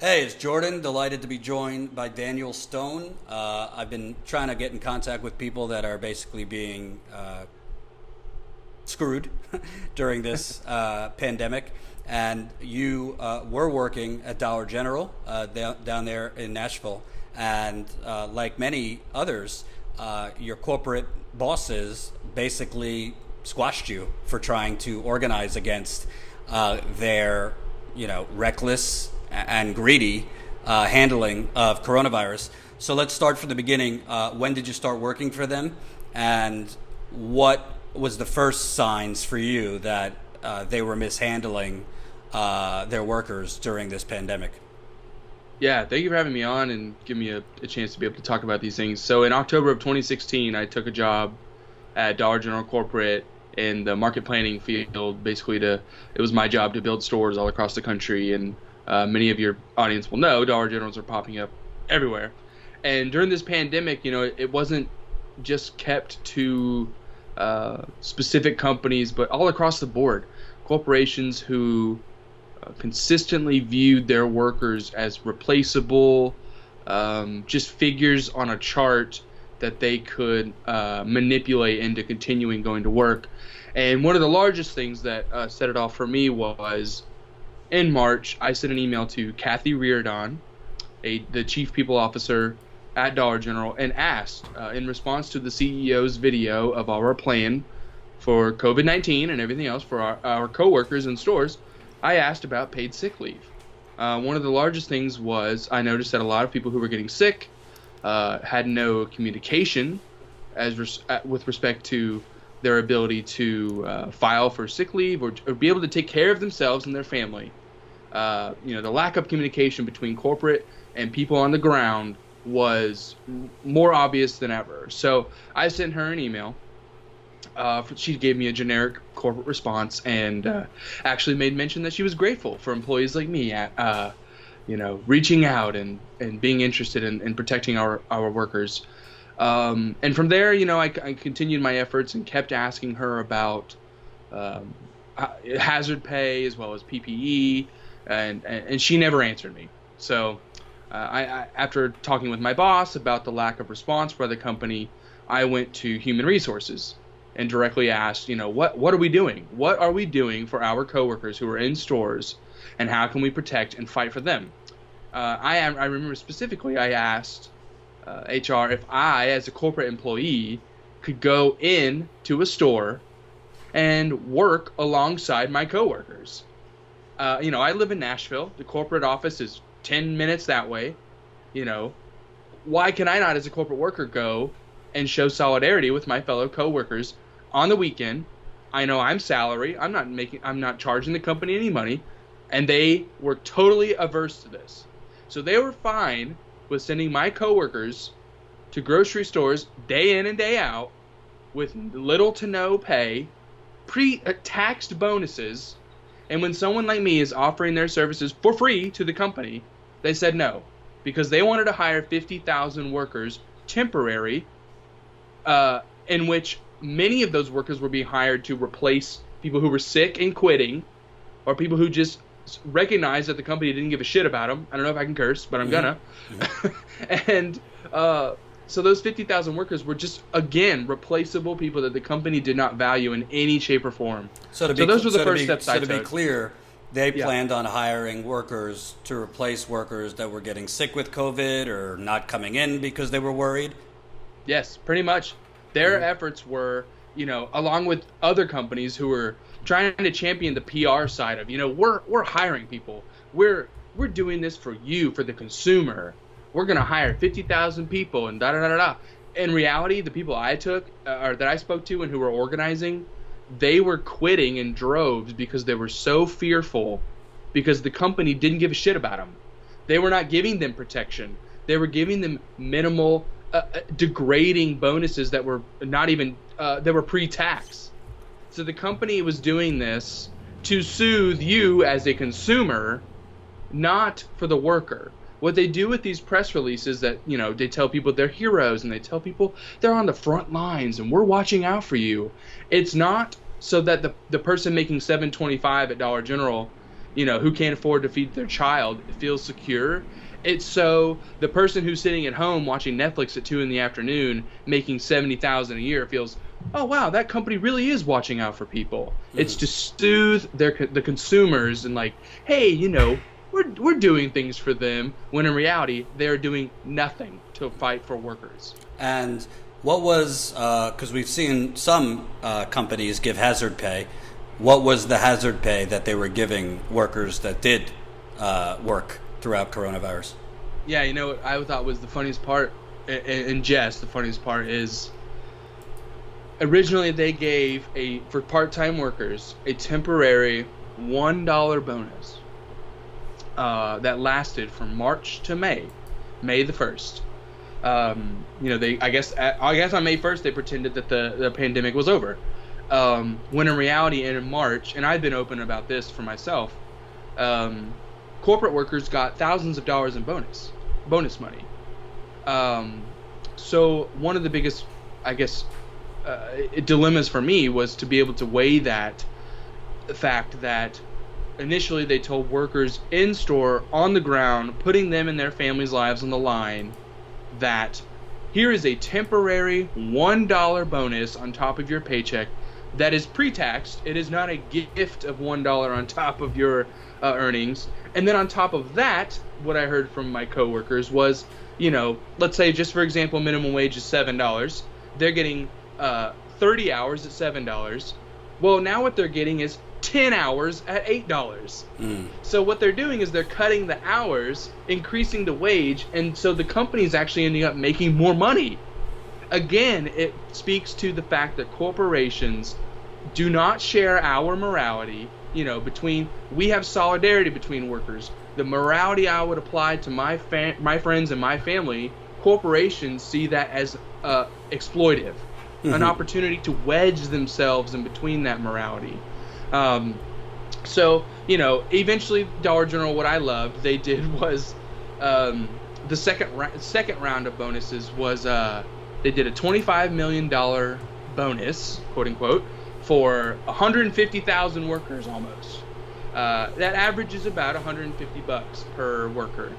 Hey, it's Jordan. Delighted to be joined by Daniel Stone. I've been trying to get in contact with people that are basically being screwed during this pandemic. And you were working at Dollar General down there in Nashville. And like many others, your corporate bosses basically squashed you for trying to organize against their, reckless and greedy handling of coronavirus. So let's start from the beginning. When did you start working for them? And what was the first signs for you that they were mishandling their workers during this pandemic? Yeah, thank you for having me on and giving me a chance to be able to talk about these things. So in October of 2016, I took a job at Dollar General Corporate in the market planning field. Basically, it was my job to build stores all across the country, and many of your audience will know Dollar Generals are popping up everywhere. And during this pandemic, it wasn't just kept to specific companies, but all across the board, corporations who consistently viewed their workers as replaceable, just figures on a chart that they could manipulate into continuing going to work. And one of the largest things that set it off for me was in March, I sent an email to Kathy Reardon, the chief people officer at Dollar General, and asked, in response to the CEO's video of our plan for COVID-19 and everything else for our coworkers in stores, I asked about paid sick leave. One of the largest things was I noticed that a lot of people who were getting sick had no communication with respect to their ability to file for sick leave or be able to take care of themselves and their family. The lack of communication between corporate and people on the ground was more obvious than ever. So I sent her an email. She gave me a generic corporate response and actually made mention that she was grateful for employees like me at reaching out and being interested in protecting our workers. And from there, I continued my efforts and kept asking her about hazard pay as well as PPE, and she never answered me. So I after talking with my boss about the lack of response by the company, I went to human resources and directly asked, what are we doing? What are we doing for our coworkers who are in stores, and how can we protect and fight for them? I remember specifically I asked HR if I, as a corporate employee, could go in to a store and work alongside my coworkers. I live in Nashville. The corporate office is 10 minutes that way. Why can I not, as a corporate worker, go and show solidarity with my fellow coworkers on the weekend? I know I'm salary. I'm not charging the company any money, and they were totally averse to this. So they were fine with sending my coworkers to grocery stores day in and day out with little to no pay, pre-taxed bonuses, and when someone like me is offering their services for free to the company, they said no, because they wanted to hire 50,000 workers temporary, in which many of those workers were being hired to replace people who were sick and quitting, or people who just recognized that the company didn't give a shit about them. I don't know if I can curse, but I'm gonna. And so those 50,000 workers were just, again, replaceable people that the company did not value in any shape or form. So those were the first steps I took. So to be clear, they planned on hiring workers to replace workers that were getting sick with COVID or not coming in because they were worried? Yes, pretty much. Their efforts were, along with other companies who were trying to champion the PR side of, we're hiring people. We're doing this for you, for the consumer. We're going to hire 50,000 people and da-da-da-da-da. In reality, the people I took, or that I spoke to and who were organizing, they were quitting in droves because they were so fearful because the company didn't give a shit about them. They were not giving them protection. They were giving them minimal, degrading bonuses that were not even, that were pre-tax. So the company was doing this to soothe you as a consumer, not for the worker. What they do with these press releases that, they tell people they're heroes and they tell people they're on the front lines and we're watching out for you. It's not so that the person making $7.25 at Dollar General who can't afford to feed their child feels secure. It's so the person who's sitting at home watching Netflix at 2 in the afternoon making $70,000 a year feels, oh wow, that company really is watching out for people. It's to soothe the consumers and like, hey, we're doing things for them, when in reality they're doing nothing to fight for workers. And what was, because we've seen some companies give hazard pay, what was the hazard pay that they were giving workers that did work throughout coronavirus? Yeah, what I thought was the funniest part, in jest, the funniest part is originally they gave for part-time workers a temporary $1 bonus that lasted from March to May the 1st. I guess on May 1st they pretended that the pandemic was over. When in reality, in March, and I've been open about this for myself, corporate workers got thousands of dollars in bonus money. So one of the biggest, I guess, dilemmas for me was to be able to weigh that fact that initially they told workers in store, on the ground, putting them and their families' lives on the line, that here is a temporary $1 bonus on top of your paycheck that is pre-taxed. It is not a gift of $1 on top of your earnings. And then on top of that, what I heard from my coworkers was, let's say just for example, minimum wage is $7. They're getting 30 hours at $7. Well, now what they're getting is 10 hours at $8. So what they're doing is they're cutting the hours, increasing the wage, and so the company's actually ending up making more money. Again, it speaks to the fact that corporations do not share our morality. We have solidarity between workers. The morality I would apply to my friends and my family, corporations see that as exploitive, an opportunity to wedge themselves in between that morality. So eventually Dollar General, what I loved they did was the second round of bonuses was they did a $25 million bonus, quote unquote, for 150,000 workers almost. That averages about $150 per worker,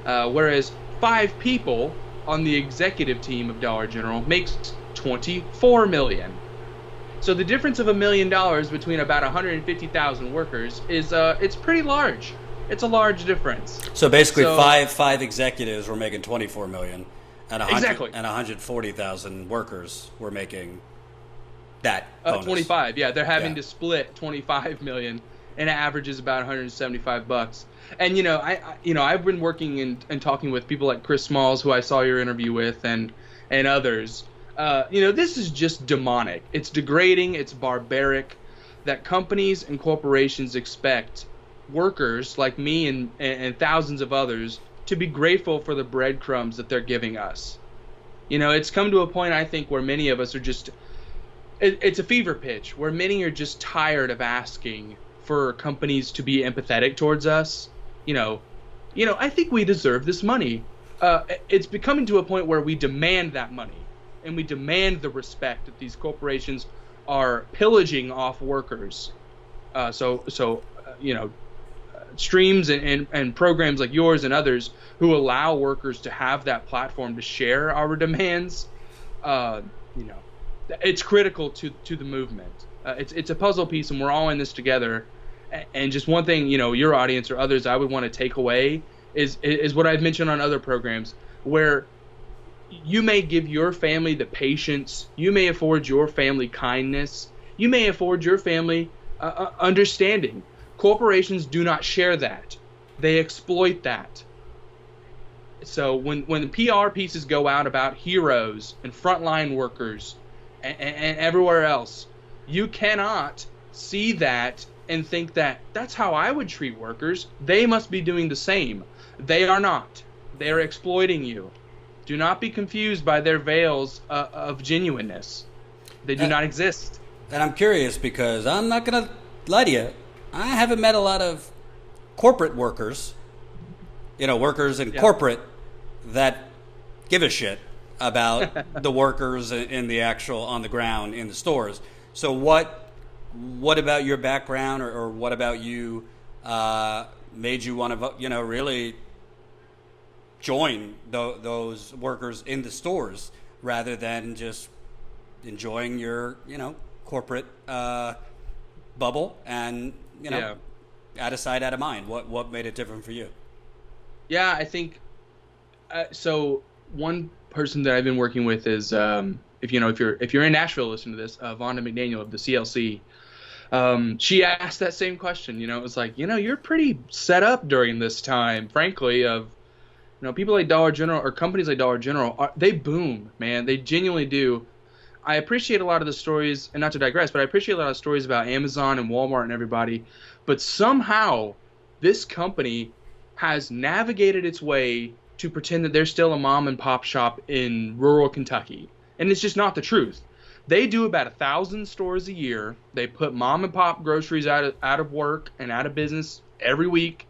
whereas 5 people on the executive team of Dollar General makes $24 million. So the difference of $1 million between about 150,000 workers is it's pretty large. It's a large difference. So basically, five executives were making $24 million, and exactly, and 140,000 workers were making that bonus. 25. Yeah, they're having to split 25 million, and it averages about $175. And I've been working and talking with people like Chris Smalls, who I saw your interview with, and others. This is just demonic. It's degrading. It's barbaric. That companies and corporations expect workers like me and thousands of others to be grateful for the breadcrumbs that they're giving us. It's come to a point, I think, where many of us are just it's a fever pitch where many are just tired of asking for companies to be empathetic towards us. I think we deserve this money. It's becoming to a point where we demand that money, and we demand the respect that these corporations are pillaging off workers. Streams and programs like yours and others who allow workers to have that platform to share our demands, it's critical to the movement. It's a puzzle piece, and we're all in this together. And just one thing, your audience or others I would want to take away is what I've mentioned on other programs, where you may give your family the patience, you may afford your family kindness, you may afford your family understanding. Corporations do not share that. They exploit that. So when the PR pieces go out about heroes and frontline workers and everywhere else, you cannot see that and think that that's how I would treat workers. They must be doing the same. They are not. They are exploiting you. Do not be confused by their veils of genuineness. They do not exist. And I'm curious, because I'm not going to lie to you, I haven't met a lot of corporate workers, workers in corporate that give a shit about the workers in the actual, on the ground in the stores. So what about your background, or what about you made you want to, really join those workers in the stores rather than just enjoying your, corporate bubble and, out of sight, out of mind? What made it different for you? Yeah, I think so. One person that I've been working with is if you're in Nashville, listen to this, Vonda McDaniel of the CLC. She asked that same question. It was like, you're pretty set up during this time, frankly, of people like Dollar General or companies like Dollar General, they boom, man. They genuinely do. I appreciate a lot of the stories, and not to digress, but I appreciate a lot of stories about Amazon and Walmart and everybody. But somehow this company has navigated its way to pretend that they're still a mom and pop shop in rural Kentucky. And it's just not the truth. They do about 1,000 stores a year. They put mom and pop groceries out of work and out of business every week.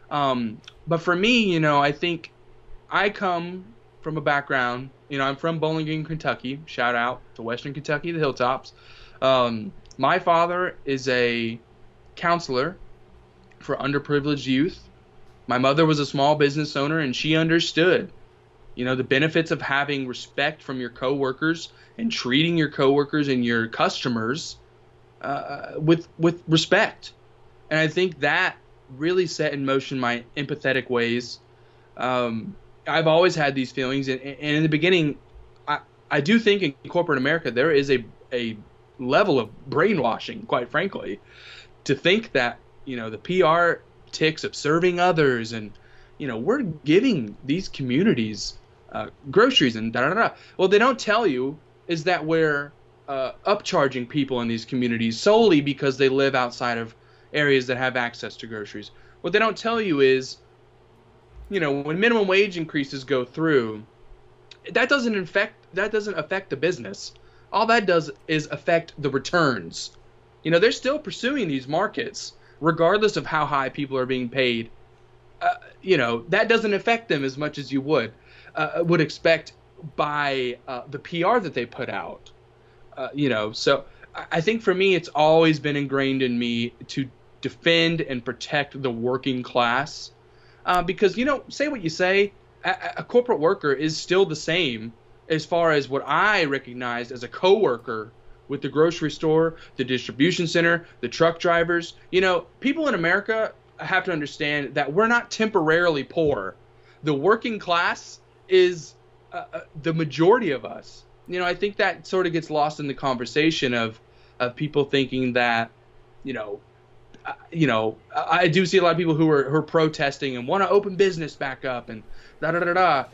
But for me, I think I come from a background, I'm from Bowling Green, Kentucky. Shout out to Western Kentucky, the Hilltops. My father is a counselor for underprivileged youth. My mother was a small business owner, and she understood, the benefits of having respect from your coworkers and treating your coworkers and your customers with respect. And I think that really set in motion my empathetic ways. I've always had these feelings, and in the beginning, I do think in corporate America there is a level of brainwashing, quite frankly, to think that the PR ticks of serving others, and we're giving these communities groceries and da-da-da. Well, they don't tell you is that we're upcharging people in these communities solely because they live outside of areas that have access to groceries. What they don't tell you is, when minimum wage increases go through, that doesn't affect the business. All that does is affect the returns. They're still pursuing these markets regardless of how high people are being paid. That doesn't affect them as much as you would expect by the PR that they put out. So I think for me, it's always been ingrained in me to defend and protect the working class. Because, say what you say, a corporate worker is still the same as far as what I recognized as a coworker with the grocery store, the distribution center, the truck drivers. People in America have to understand that we're not temporarily poor. The working class is the majority of us. I think that sort of gets lost in the conversation of people thinking that, I do see a lot of people who are protesting and want to open business back up and da-da-da-da.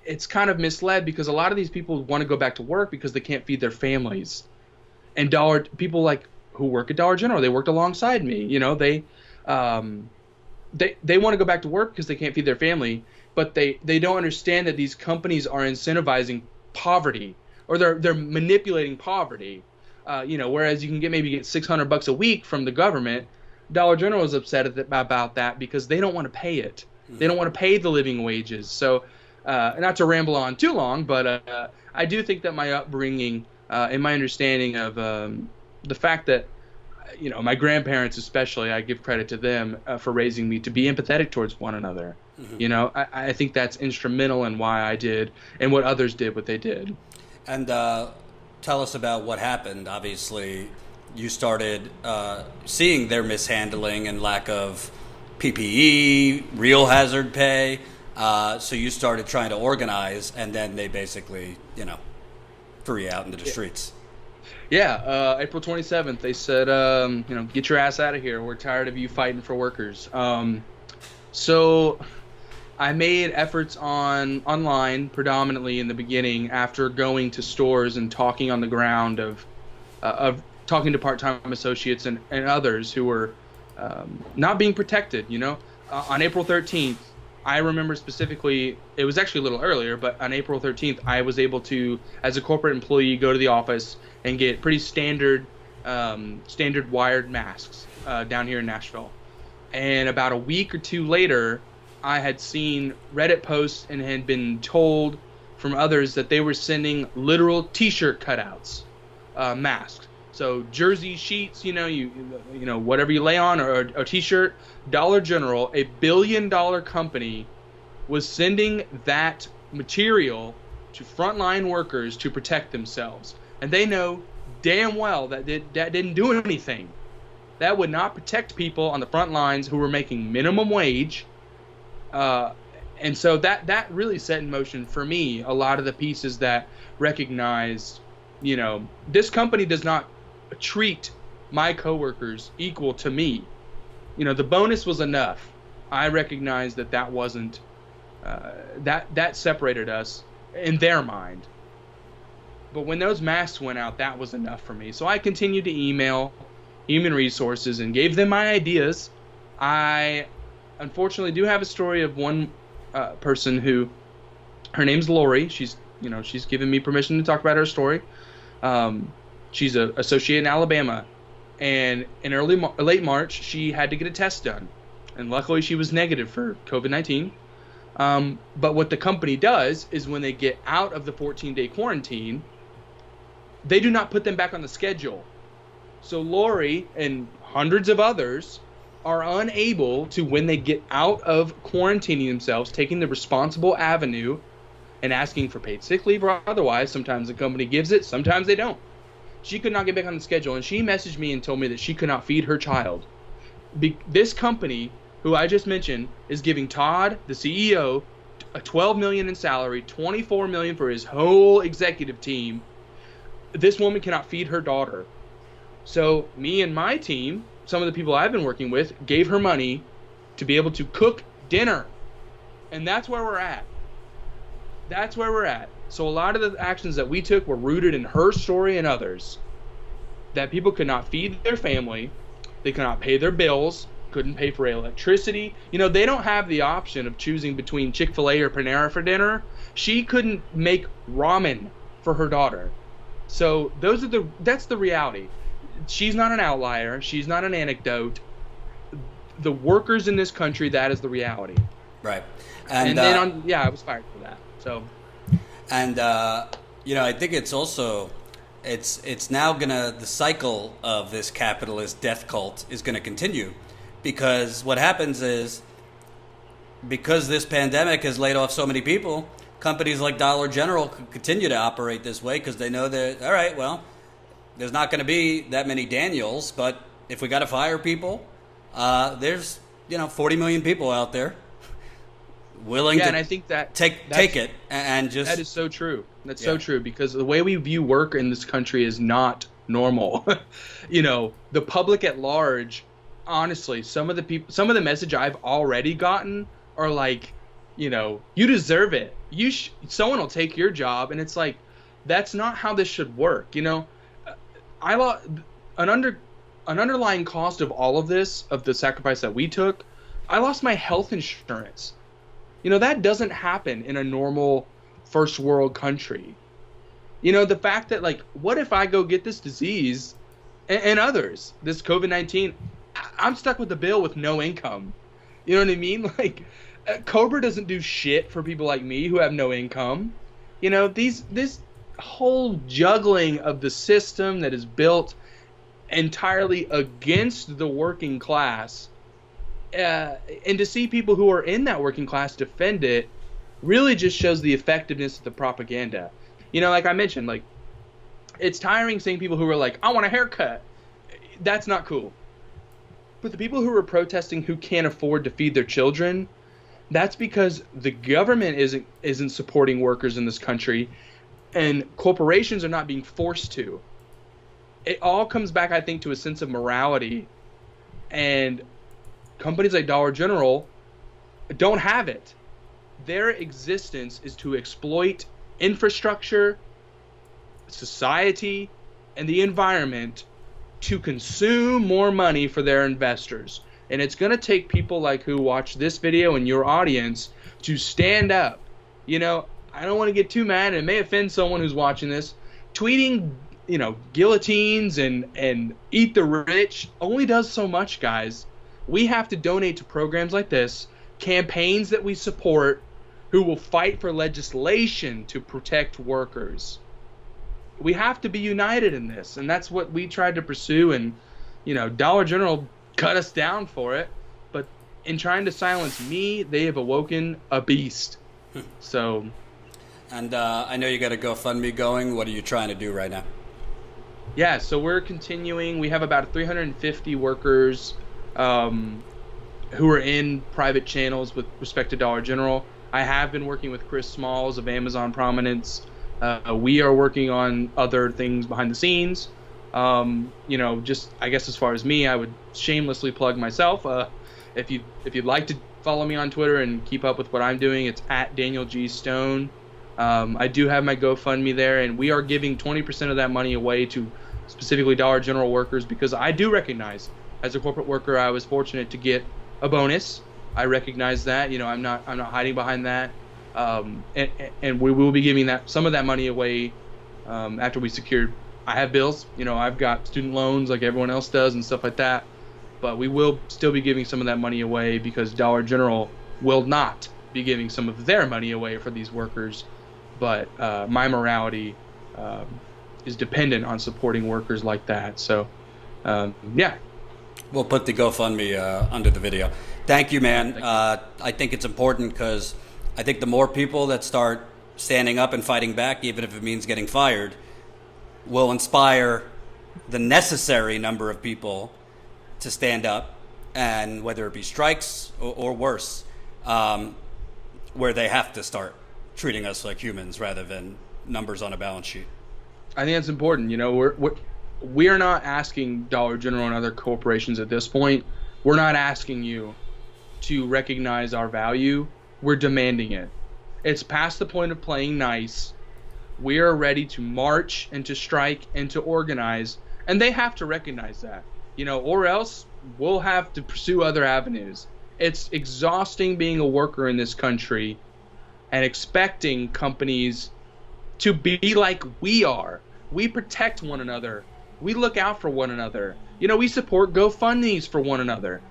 It's kind of misled because a lot of these people want to go back to work because they can't feed their families. And people like who work at Dollar General, they worked alongside me. They want to go back to work because they can't feed their family, but they don't understand that these companies are incentivizing poverty, or they're manipulating poverty. Whereas you can get $600 a week from the government, Dollar General is upset about that because they don't want to pay it. They don't want to pay the living wages. So, not to ramble on too long, but I do think that my upbringing and my understanding of the fact that, my grandparents especially, I give credit to them for raising me to be empathetic towards one another. Mm-hmm. I think that's instrumental in why I did and what others did what they did. And tell us about what happened. Obviously, you started seeing their mishandling and lack of PPE, real hazard pay. So you started trying to organize, and then they basically, threw you out into the streets. Yeah, April 27th, they said, get your ass out of here. We're tired of you fighting for workers. So I made efforts online predominantly in the beginning after going to stores and talking on the ground of talking to part-time associates and others who were not being protected. On April 13th, I remember specifically, it was actually a little earlier, but on April 13th, I was able to, as a corporate employee, go to the office and get pretty standard wired masks down here in Nashville. And about a week or two later, I had seen Reddit posts and had been told from others that they were sending literal T-shirt cutouts, masks, So jersey, sheets, you know whatever you lay on, or a t-shirt. Dollar General, a billion-dollar company, was sending that material to frontline workers to protect themselves, and they know damn well that didn't do anything. That would not protect people on the front lines who were making minimum wage. And so that really set in motion for me a lot of the pieces that recognized, this company does not treat my coworkers equal to me. The bonus was enough. I recognized that wasn't, that separated us in their mind. But when those masks went out, that was enough for me. So I continued to email Human Resources and gave them my ideas. I unfortunately do have a story of one person who, her name's Lori. She's given me permission to talk about her story. She's an associate in Alabama, and in late March she had to get a test done, and luckily she was negative for COVID-19. But what the company does is when they get out of the 14-day quarantine, they do not put them back on the schedule. So Lori and hundreds of others are unable to, when they get out of quarantining themselves, taking the responsible avenue and asking for paid sick leave or otherwise. Sometimes the company gives it, sometimes they don't. She could not get back on the schedule, and she messaged me and told me that she could not feed her child. This company, who I just mentioned, is giving Todd, the CEO, a $12 million in salary, $24 million for his whole executive team. This woman cannot feed her daughter. So me and my team, some of the people I've been working with, gave her money to be able to cook dinner. And that's where we're at. That's where we're at. So a lot of the actions that we took were rooted in her story and others. That people could not feed their family. They could not pay their bills. Couldn't pay for electricity. They don't have the option of choosing between Chick-fil-A or Panera for dinner. She couldn't make ramen for her daughter. So that's the reality. She's not an outlier. She's not an anecdote. The workers in this country, that is the reality. Right. And then I was fired for that. So. And I think it's also it's now the cycle of this capitalist death cult is gonna continue, because what happens is, because this pandemic has laid off so many people, companies like Dollar General can continue to operate this way because they know that, all right, well, there's not going to be that many Daniels, but if we got to fire people, there's 40 million people out there willing to, and I think that take it and just. That is so true. That's so true, because the way we view work in this country is not normal. The public at large, honestly, some of the message I've already gotten are like, you deserve it. Someone will take your job, and it's like, that's not how this should work. An underlying cost of all of this, of the sacrifice that we took, I lost my health insurance. That doesn't happen in a normal first world country. The fact that, like, what if I go get this disease and others, this COVID-19, I'm stuck with the bill with no income. You know what I mean? Like, Cobra doesn't do shit for people like me who have no income. This whole juggling of the system that is built entirely against the working class, and to see people who are in that working class defend it, really just shows the effectiveness of the propaganda. Like I mentioned, like, it's tiring seeing people who are like, I want a haircut. That's not cool. But the people who are protesting who can't afford to feed their children, that's because the government isn't supporting workers in this country, and corporations are not being forced to. It all comes back, I think, to a sense of morality, and companies like Dollar General don't have it. Their existence is to exploit infrastructure, society, and the environment to consume more money for their investors. And it's going to take people like who watch this video and your audience to stand up. I don't want to get too mad, and it may offend someone who's watching this. Tweeting, guillotines and eat the rich only does so much, guys. We have to donate to programs like this, campaigns that we support, who will fight for legislation to protect workers. we have to be united in this, and that's what we tried to pursue. And Dollar General cut us down for it, but in trying to silence me, they have awoken a beast. So, and I know you got a GoFundMe going. What are you trying to do right now? Yeah, so we're continuing. We have about 350 workers who are in private channels with respect to Dollar General. I have been working with Chris Smalls of Amazon Prominence. We are working on other things behind the scenes. Just I guess as far as me, I would shamelessly plug myself. If you'd like to follow me on Twitter and keep up with what I'm doing, it's at Daniel G. Stone. I do have my GoFundMe there, and we are giving 20% of that money away to specifically Dollar General workers, because I do recognize, as a corporate worker, I was fortunate to get a bonus. I recognize that. I'm not hiding behind that. And we will be giving some of that money away after we secure. I have bills. I've got student loans like everyone else does and stuff like that. But we will still be giving some of that money away, because Dollar General will not be giving some of their money away for these workers. But my morality is dependent on supporting workers like that. So, yeah. We'll put the GoFundMe under the video. Thank you, man. I think it's important, because I think the more people that start standing up and fighting back, even if it means getting fired, will inspire the necessary number of people to stand up, and whether it be strikes or worse, where they have to start treating us like humans rather than numbers on a balance sheet. I think that's important. We're not asking Dollar General and other corporations at this point. We're not asking you to recognize our value. We're demanding it. It's past the point of playing nice. We are ready to march and to strike and to organize, and they have to recognize that, or else we'll have to pursue other avenues. It's exhausting being a worker in this country and expecting companies to be like we are. We protect one another. We look out for one another. We support GoFundMes for one another.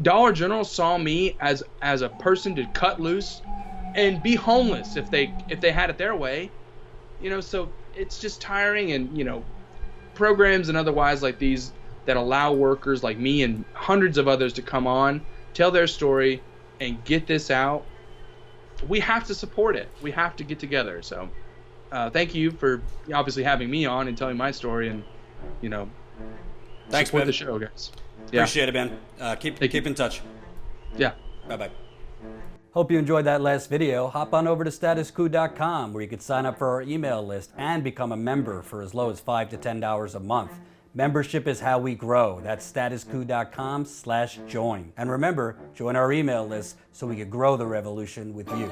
Dollar General saw me as a person to cut loose and be homeless if they had it their way. So it's just tiring. And programs and otherwise like these that allow workers like me and hundreds of others to come on, tell their story, and get this out. We have to support it. We have to get together. So thank you for obviously having me on and telling my story, and thanks, support man. The show, guys. Appreciate it, man. Keep in touch. Yeah. Bye-bye. Hope you enjoyed that last video. Hop on over to statuscoup.com, where you can sign up for our email list and become a member for as low as $5 to $10 a month. Membership is how we grow. That's statuscoup.com/join. And remember, join our email list so we can grow the revolution with you.